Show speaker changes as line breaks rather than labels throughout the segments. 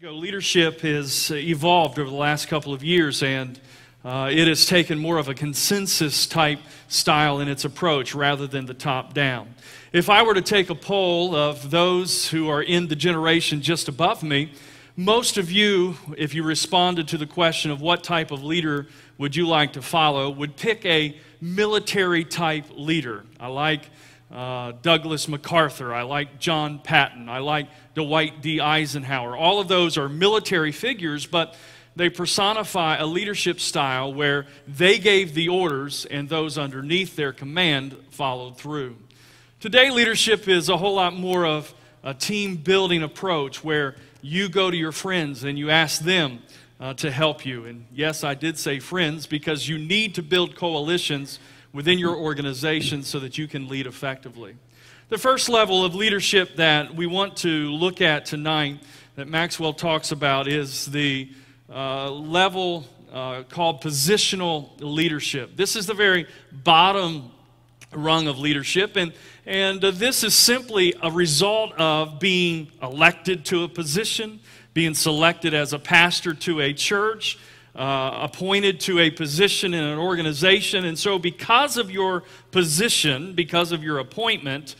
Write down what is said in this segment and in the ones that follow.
Leadership has evolved over the last couple of years, and it has taken more of a consensus type style in its approach rather than the top down. If I were to take a poll of those who are in the generation just above me, most of you, if you responded to the question of what type of leader would you like to follow, would pick a military type leader. I like Douglas MacArthur, I like John Patton, I like Dwight D. Eisenhower. All of those are military figures, but they personify a leadership style where they gave the orders and those underneath their command followed through. Today, leadership is a whole lot more of a team-building approach where you go to your friends and you ask them to help you. And yes, I did say friends because you need to build coalitions within your organization so that you can lead effectively. The first level of leadership that we want to look at tonight that Maxwell talks about is the level called positional leadership. This is the very bottom rung of leadership, and this is simply a result of being elected to a position, being selected as a pastor to a church, appointed to a position in an organization. And so because of your position, because of your appointment,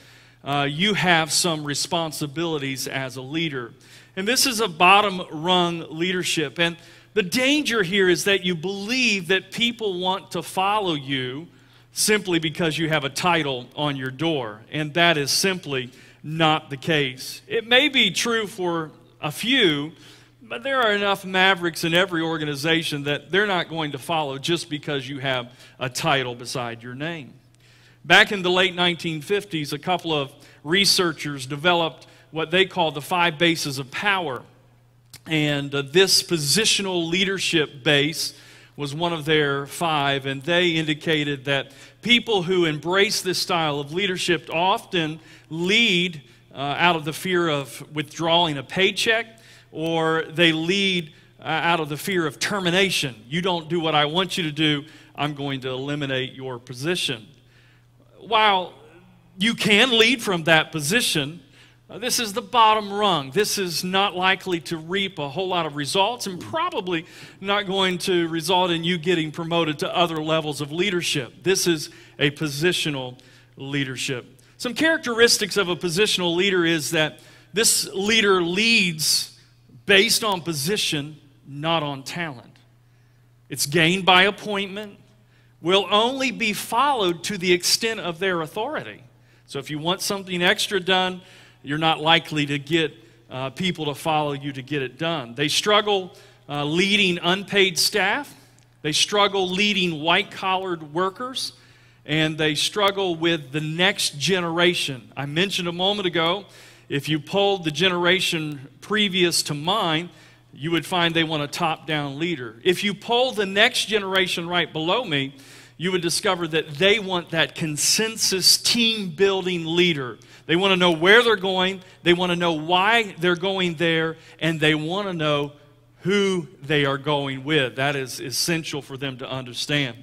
you have some responsibilities as a leader. And this is a bottom rung leadership. And the danger here is that you believe that people want to follow you simply because you have a title on your door. And that is simply not the case. It may be true for a few, but there are enough mavericks in every organization that they're not going to follow just because you have a title beside your name. Back in the late 1950s, a couple of researchers developed what they call the 5 bases of power. And this positional leadership base was one of their 5, and they indicated that people who embrace this style of leadership often lead out of the fear of withdrawing a paycheck, or they lead out of the fear of termination. You don't do what I want you to do, I'm going to eliminate your position. While you can lead from that position, this is the bottom rung. This is not likely to reap a whole lot of results and probably not going to result in you getting promoted to other levels of leadership. This is a positional leadership. Some characteristics of a positional leader is that this leader leads based on position, not on talent. It's gained by appointment, will only be followed to the extent of their authority. So if you want something extra done, you're not likely to get people to follow you to get it done. They struggle leading unpaid staff. They struggle leading white-collared workers. And they struggle with the next generation. I mentioned a moment ago, if you polled the generation previous to mine, you would find they want a top-down leader. If you poll the next generation right below me, you would discover that they want that consensus team-building leader. They want to know where they're going, they want to know why they're going there, and they want to know who they are going with. That is essential for them to understand.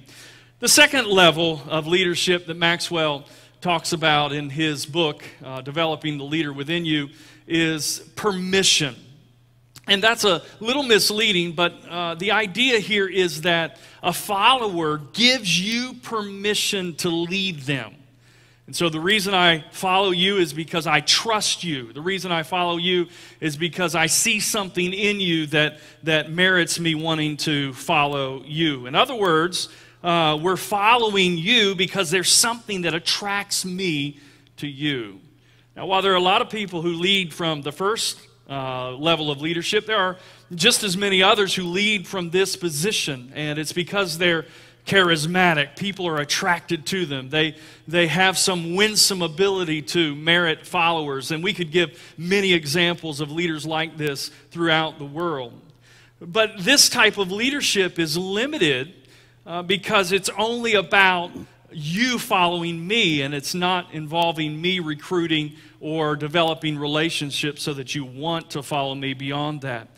The second level of leadership that Maxwell talks about in his book, Developing the Leader Within You, is permission. And that's a little misleading, but the idea here is that a follower gives you permission to lead them. And so the reason I follow you is because I trust you. The reason I follow you is because I see something in you that merits me wanting to follow you. In other words, we're following you because there's something that attracts me to you. Now, while there are a lot of people who lead from the first level of leadership, there are just as many others who lead from this position, and it's because they're charismatic. People are attracted to them. They have some winsome ability to merit followers, and we could give many examples of leaders like this throughout the world. But this type of leadership is limited because it's only about you following me, and it's not involving me recruiting or developing relationships so that you want to follow me beyond that.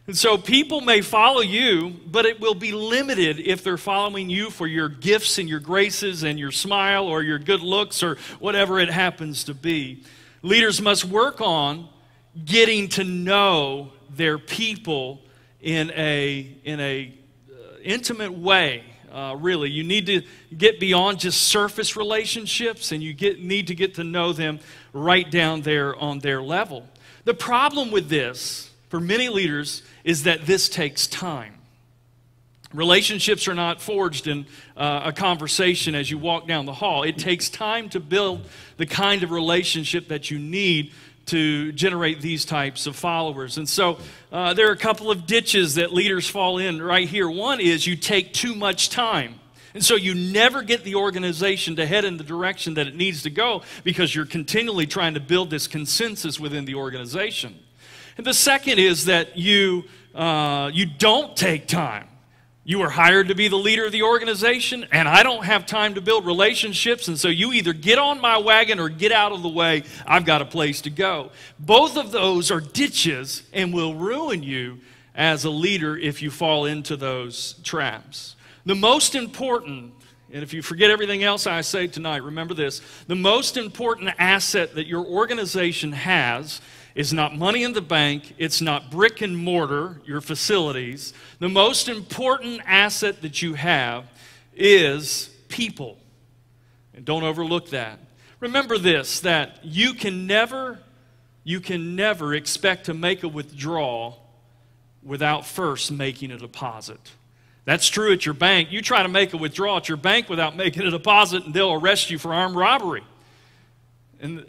And so people may follow you, but it will be limited if they're following you for your gifts and your graces and your smile or your good looks or whatever it happens to be. Leaders must work on getting to know their people in a intimate way. Really, you need to get beyond just surface relationships, and you need to get to know them right down there on their level. The problem with this, for many leaders, is that this takes time. Relationships are not forged in a conversation as you walk down the hall. It takes time to build the kind of relationship that you need to generate these types of followers. And so there are a couple of ditches that leaders fall in right here. One is you take too much time. And so you never get the organization to head in the direction that it needs to go because you're continually trying to build this consensus within the organization. And the second is that you don't take time. You were hired to be the leader of the organization, and I don't have time to build relationships, and so you either get on my wagon or get out of the way. I've got a place to go. Both of those are ditches and will ruin you as a leader if you fall into those traps. The most important, and if you forget everything else I say tonight, remember this, the most important asset that your organization has is not money in the bank, it's not brick and mortar, your facilities. The most important asset that you have is people. And don't overlook that. Remember this, that you can never expect to make a withdrawal without first making a deposit. That's true at your bank. You try to make a withdrawal at your bank without making a deposit, and they'll arrest you for armed robbery. And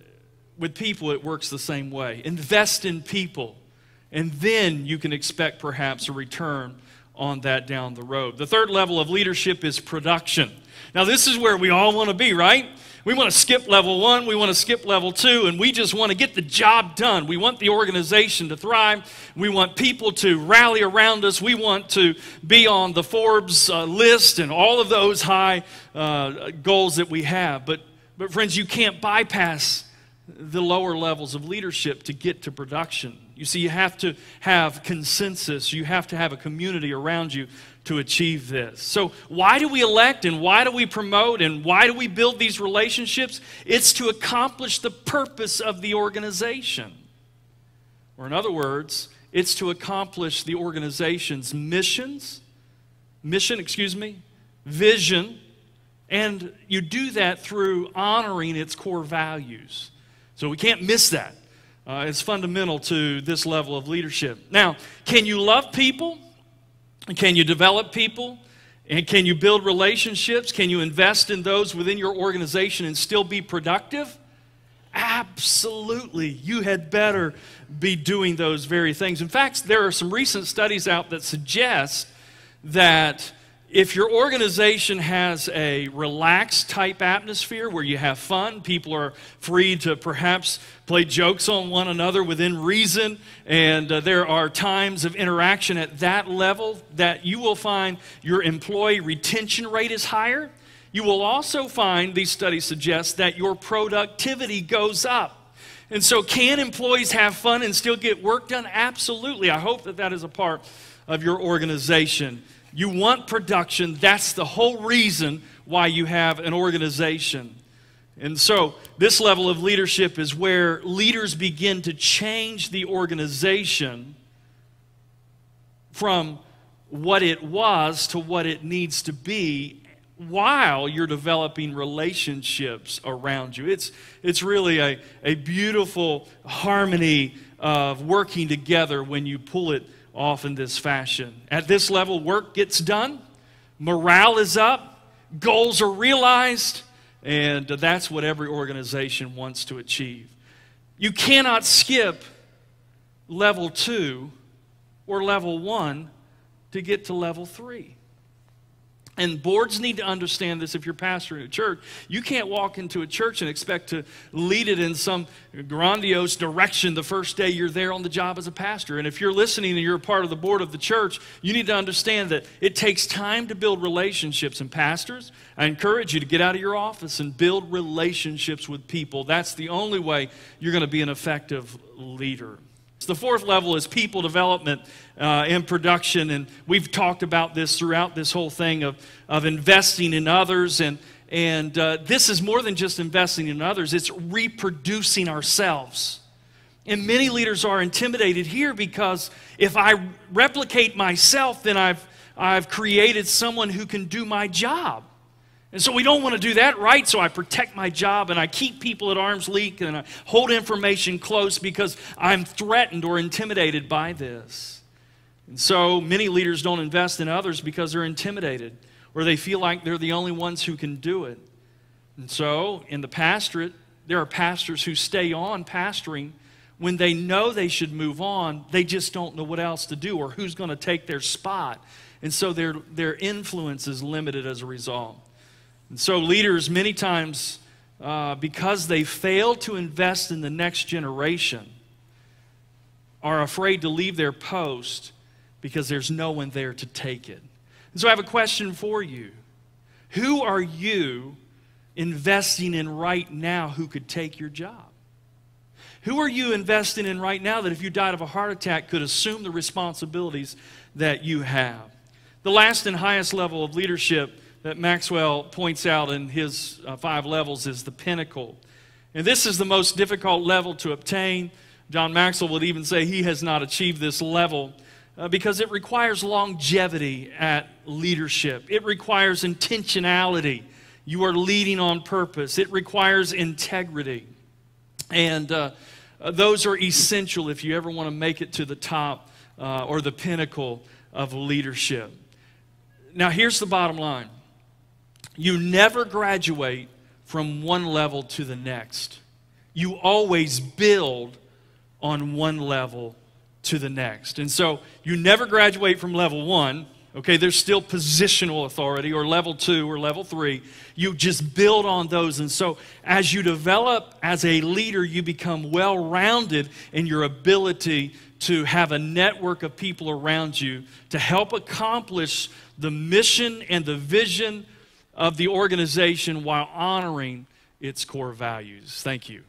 with people, it works the same way. Invest in people, and then you can expect perhaps a return on that down the road. The third level of leadership is production. Now, this is where we all want to be, right? We want to skip level 1, we want to skip level 2, and we just want to get the job done. We want the organization to thrive. We want people to rally around us. We want to be on the Forbes list and all of those high goals that we have. But friends, you can't bypass the lower levels of leadership to get to production. You see, you have to have consensus. You have to have a community around you to achieve this. So why do we elect and why do we promote and why do we build these relationships? It's to accomplish the purpose of the organization. Or in other words, it's to accomplish the organization's vision, and you do that through honoring its core values. So we can't miss that. It's fundamental to this level of leadership. Now, can you love people? Can you develop people? And can you build relationships? Can you invest in those within your organization and still be productive? Absolutely. You had better be doing those very things. In fact, there are some recent studies out that suggest that if your organization has a relaxed type atmosphere where you have fun, people are free to perhaps play jokes on one another within reason, and there are times of interaction at that level, that you will find your employee retention rate is higher. You will also find, these studies suggest, that your productivity goes up. And so can employees have fun and still get work done? Absolutely. I hope that that is a part of your organization. You want production. That's the whole reason why you have an organization. And so this level of leadership is where leaders begin to change the organization from what it was to what it needs to be while you're developing relationships around you. It's really a beautiful harmony of working together when you pull it off in this fashion. At this level, work gets done, morale is up, goals are realized, and that's what every organization wants to achieve. You cannot skip level 2 or level 1 to get to level 3. And boards need to understand this. If you're pastoring a church, you can't walk into a church and expect to lead it in some grandiose direction the first day you're there on the job as a pastor. And if you're listening and you're a part of the board of the church, you need to understand that it takes time to build relationships. And pastors, I encourage you to get out of your office and build relationships with people. That's the only way you're going to be an effective leader. The fourth level is people development and production, and we've talked about this throughout this whole thing of investing in others, and this is more than just investing in others, it's reproducing ourselves. And many leaders are intimidated here because if I replicate myself, then I've created someone who can do my job. And so we don't want to do that, right? So I protect my job and I keep people at arm's length and I hold information close because I'm threatened or intimidated by this. And so many leaders don't invest in others because they're intimidated or they feel like they're the only ones who can do it. And so in the pastorate, there are pastors who stay on pastoring when they know they should move on. They just don't know what else to do or who's going to take their spot. And so their influence is limited as a result. And so leaders many times, because they fail to invest in the next generation, are afraid to leave their post because there's no one there to take it. And so I have a question for you. Who are you investing in right now who could take your job? Who are you investing in right now that if you died of a heart attack could assume the responsibilities that you have? The last and highest level of leadership that Maxwell points out in his 5 levels is the pinnacle. And this is the most difficult level to obtain. John Maxwell would even say he has not achieved this level because it requires longevity at leadership. It requires intentionality. You are leading on purpose. It requires integrity. And those are essential if you ever want to make it to the top or the pinnacle of leadership. Now, here's the bottom line. You never graduate from one level to the next. You always build on one level to the next. And so you never graduate from level 1. Okay, there's still positional authority, or level 2 or level 3. You just build on those. And so as you develop as a leader, you become well-rounded in your ability to have a network of people around you to help accomplish the mission and the vision of the organization while honoring its core values. Thank you.